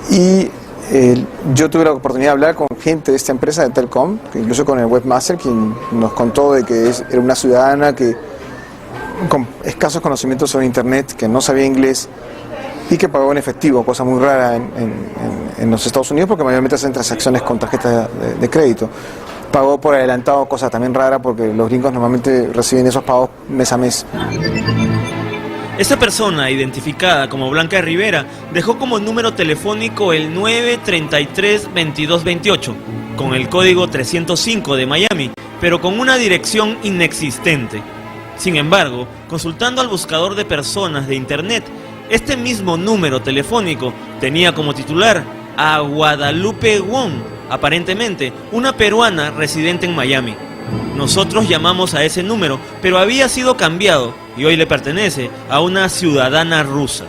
Y yo tuve la oportunidad de hablar con gente de esta empresa de Telcom, incluso con el webmaster, quien nos contó de que era una ciudadana que con escasos conocimientos sobre internet, que no sabía inglés y que pagó en efectivo, cosa muy rara en los Estados Unidos porque mayormente hacen transacciones con tarjetas de crédito. Pagó por adelantado, cosa también rara porque los gringos normalmente reciben esos pagos mes a mes. Esta persona, identificada como Blanca Rivera, dejó como número telefónico el 933-2228, con el código 305 de Miami, pero con una dirección inexistente. Sin embargo, consultando al buscador de personas de internet, este mismo número telefónico tenía como titular a Guadalupe Wong, aparentemente una peruana residente en Miami. Nosotros llamamos a ese número, pero había sido cambiado y hoy le pertenece a una ciudadana rusa.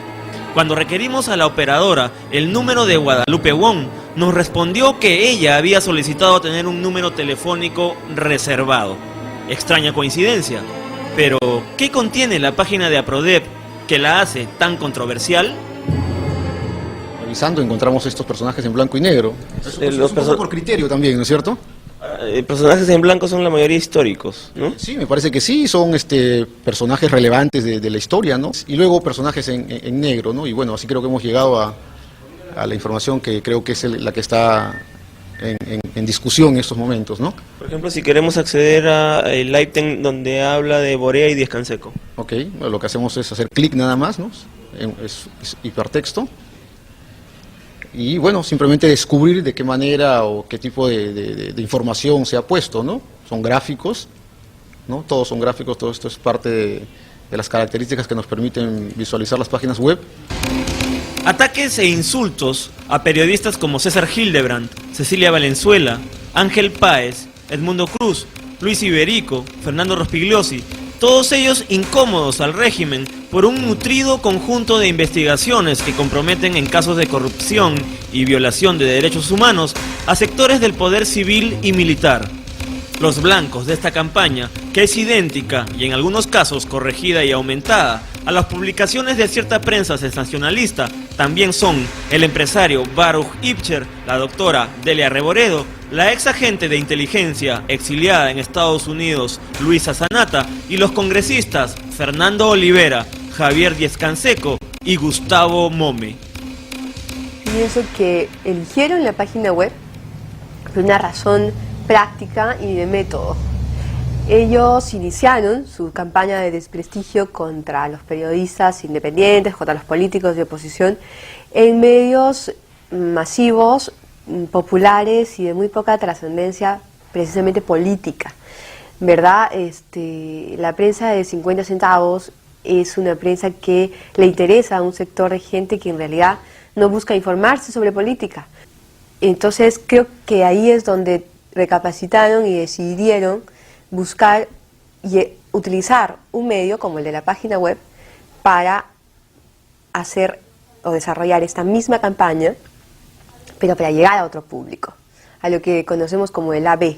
Cuando requerimos a la operadora el número de Guadalupe Wong, nos respondió que ella había solicitado tener un número telefónico reservado. Extraña coincidencia, pero ¿qué contiene la página de APRODEP que la hace tan controversial? Revisando encontramos estos personajes en blanco y negro. Los un poco por criterio también, ¿no es cierto? Personajes en blanco son la mayoría históricos, ¿no? Sí, me parece que sí, son personajes relevantes de la historia, ¿no? Y luego personajes en negro, ¿no? Y bueno, así creo que hemos llegado a la información que creo que es la que está en discusión en estos momentos, ¿no? Por ejemplo, si queremos acceder a el Lighten donde habla de Borea y Díaz Canseco. Ok, bueno, lo que hacemos es hacer clic nada más, ¿no? Es hipertexto. Y bueno, simplemente descubrir de qué manera o qué tipo de información se ha puesto, ¿no? Son gráficos, ¿no? Todos son gráficos, todo esto es parte de las características que nos permiten visualizar las páginas web. Ataques e insultos a periodistas como César Hildebrand, Cecilia Valenzuela, Ángel Páez, Edmundo Cruz, Luis Iberico, Fernando Rospigliosi, todos ellos incómodos al régimen por un nutrido conjunto de investigaciones que comprometen en casos de corrupción y violación de derechos humanos a sectores del poder civil y militar. Los blancos de esta campaña, que es idéntica y en algunos casos corregida y aumentada a las publicaciones de cierta prensa sensacionalista, también son el empresario Baruch Ibcher, la doctora Delia Reboredo, la ex agente de inteligencia exiliada en Estados Unidos Luisa Sanata y los congresistas Fernando Olivera, Javier Díaz Canseco y Gustavo Mome. Pienso que eligieron la página web por una razón práctica y de método. Ellos iniciaron su campaña de desprestigio contra los periodistas independientes, contra los políticos de oposición, en medios masivos, populares y de muy poca trascendencia, precisamente política, ¿verdad? La prensa de 50 centavos es una prensa que le interesa a un sector de gente que en realidad no busca informarse sobre política. Entonces creo que ahí es donde recapacitaron y decidieron buscar y utilizar un medio como el de la página web para hacer o desarrollar esta misma campaña, pero para llegar a otro público, a lo que conocemos como el AB.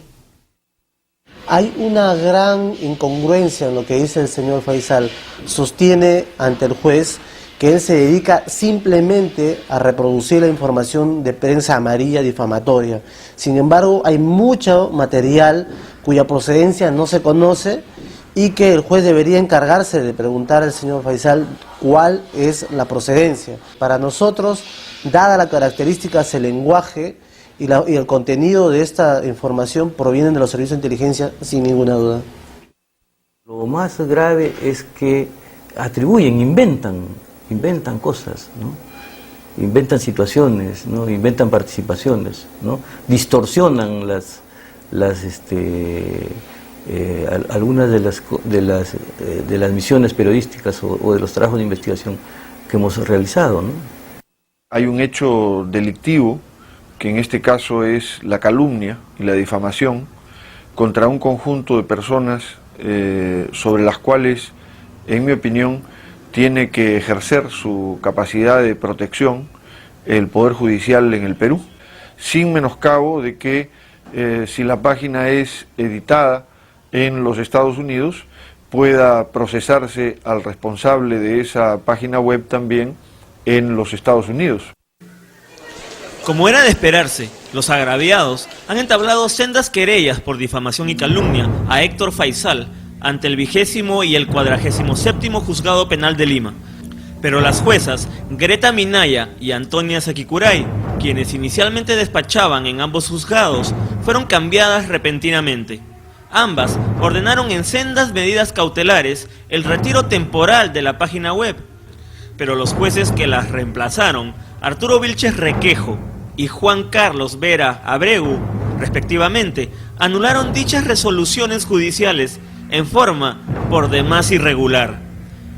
Hay una gran incongruencia en lo que dice el señor Faisal. Sostiene ante el juez que él se dedica simplemente a reproducir la información de prensa amarilla difamatoria. Sin embargo, hay mucho material cuya procedencia no se conoce y que el juez debería encargarse de preguntar al señor Faisal cuál es la procedencia. Para nosotros, dada la características del lenguaje y el contenido de esta información provienen de los servicios de inteligencia sin ninguna duda. Lo más grave es que atribuyen, inventan cosas, ¿no? Inventan situaciones, ¿no? Inventan participaciones, ¿no? Distorsionan algunas de las misiones periodísticas o de los trabajos de investigación que hemos realizado, ¿no? Hay un hecho delictivo, que en este caso es la calumnia y la difamación, contra un conjunto de personas sobre las cuales, en mi opinión, tiene que ejercer su capacidad de protección el Poder Judicial en el Perú, sin menoscabo de que si la página es editada en los Estados Unidos, pueda procesarse al responsable de esa página web también en los Estados Unidos. Como era de esperarse, los agraviados han entablado sendas querellas por difamación y calumnia a Héctor Faisal ante el 20º y el 47º Juzgado Penal de Lima. Pero las juezas Greta Minaya y Antonia Sakicuray, quienes inicialmente despachaban en ambos juzgados, fueron cambiadas repentinamente. Ambas ordenaron en sendas medidas cautelares el retiro temporal de la página web, pero los jueces que las reemplazaron, Arturo Vilches Requejo y Juan Carlos Vera Abreu, respectivamente, anularon dichas resoluciones judiciales en forma por demás irregular.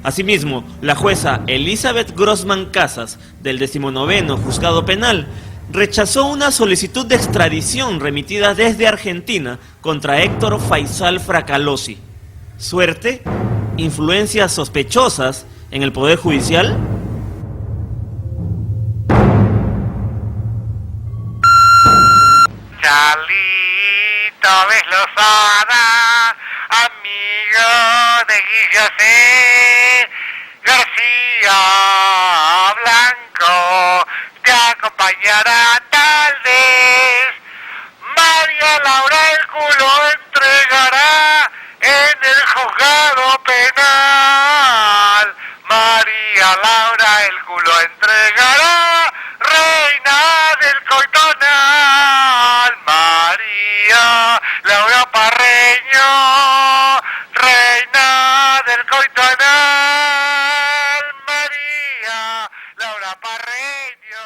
Asimismo, la jueza Elizabeth Grossman Casas, del 19º Juzgado Penal, rechazó una solicitud de extradición remitida desde Argentina contra Héctor Faisal Fracalosi. ¿Suerte? ¿Influencias sospechosas en el Poder Judicial? Charlito Beslozada, amigo de Guillo C. García Blanco, te acompañará tal vez. María Laura el culo entregará en el juzgado penal. María Laura el culo entregará, reina del coitonal. María Laura Parreño, reina del coitonal. María Laura Parreño.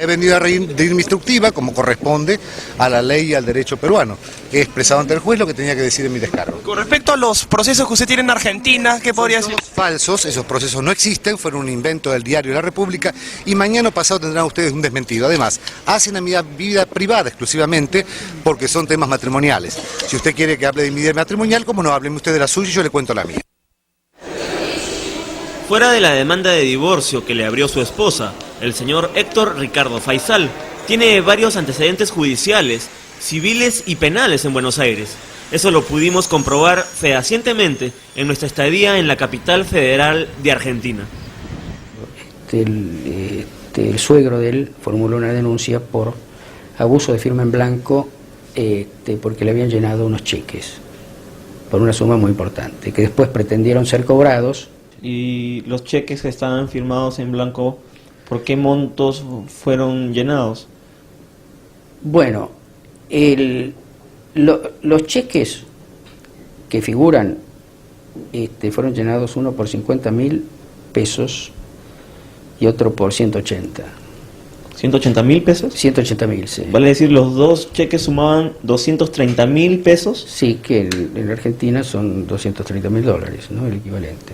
He venido a rendir mi instructiva, como corresponde a la ley y al derecho peruano. He expresado ante el juez lo que tenía que decir en mi descargo. Con respecto a los procesos que usted tiene en Argentina, ¿qué podría decir? Falsos, esos procesos no existen, fueron un invento del diario La República y mañana o pasado tendrán ustedes un desmentido. Además, hacen a mi vida privada exclusivamente porque son temas matrimoniales. Si usted quiere que hable de mi vida matrimonial, como no, hábleme usted de la suya y yo le cuento la mía. Fuera de la demanda de divorcio que le abrió su esposa, el señor Héctor Ricardo Faisal tiene varios antecedentes judiciales, civiles y penales en Buenos Aires. Eso lo pudimos comprobar fehacientemente en nuestra estadía en la capital federal de Argentina. El suegro de él formuló una denuncia por abuso de firma en blanco porque le habían llenado unos cheques por una suma muy importante, que después pretendieron ser cobrados. Y los cheques que estaban firmados en blanco, ¿por qué montos fueron llenados? Bueno, los cheques que figuran fueron llenados, uno por 50.000 pesos y otro por 180. ¿180.000 pesos? 180.000, sí. ¿Vale decir los dos cheques sumaban 230.000 pesos? Sí, que en Argentina son $230.000, ¿no? El equivalente.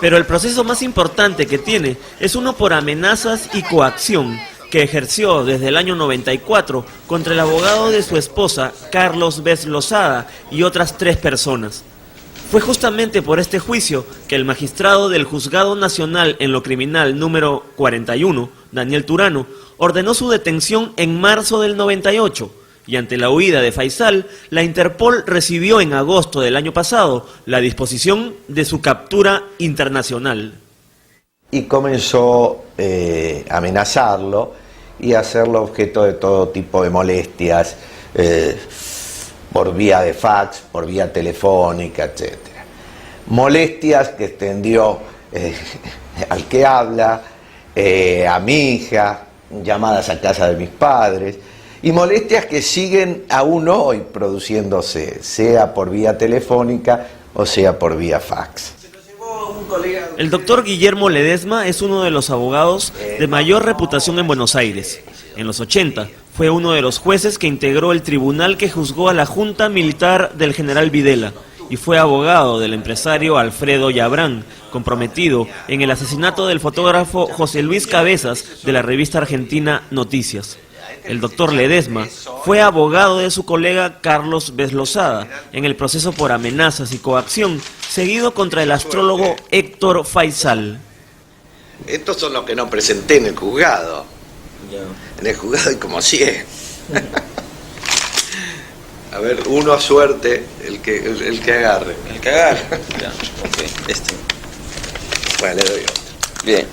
Pero el proceso más importante que tiene es uno por amenazas y coacción que ejerció desde el año 94 contra el abogado de su esposa, Carlos Beslozada, y otras 3 personas. Fue justamente por este juicio que el magistrado del Juzgado Nacional en lo Criminal número 41, Daniel Turano, ordenó su detención en marzo del 98. Y ante la huida de Faisal, la Interpol recibió en agosto del año pasado la disposición de su captura internacional. Y comenzó a amenazarlo y a hacerlo objeto de todo tipo de molestias por vía de fax, por vía telefónica, etc. Molestias que extendió al que habla, a mi hija, llamadas a casa de mis padres, y molestias que siguen aún hoy produciéndose, sea por vía telefónica o sea por vía fax. El doctor Guillermo Ledesma es uno de los abogados de mayor reputación en Buenos Aires. En los 80 fue uno de los jueces que integró el tribunal que juzgó a la Junta Militar del general Videla y fue abogado del empresario Alfredo Yabrán, comprometido en el asesinato del fotógrafo José Luis Cabezas de la revista argentina Noticias. El doctor Ledesma fue abogado de su colega Carlos Beslozada en el proceso por amenazas y coacción seguido contra el astrólogo Héctor Faisal. Estos son los que no presenté en el juzgado. En el juzgado hay como 100. A ver, uno a suerte, el que agarre. El que agarre. Ya, ok, Bueno, le doy otro. Bien.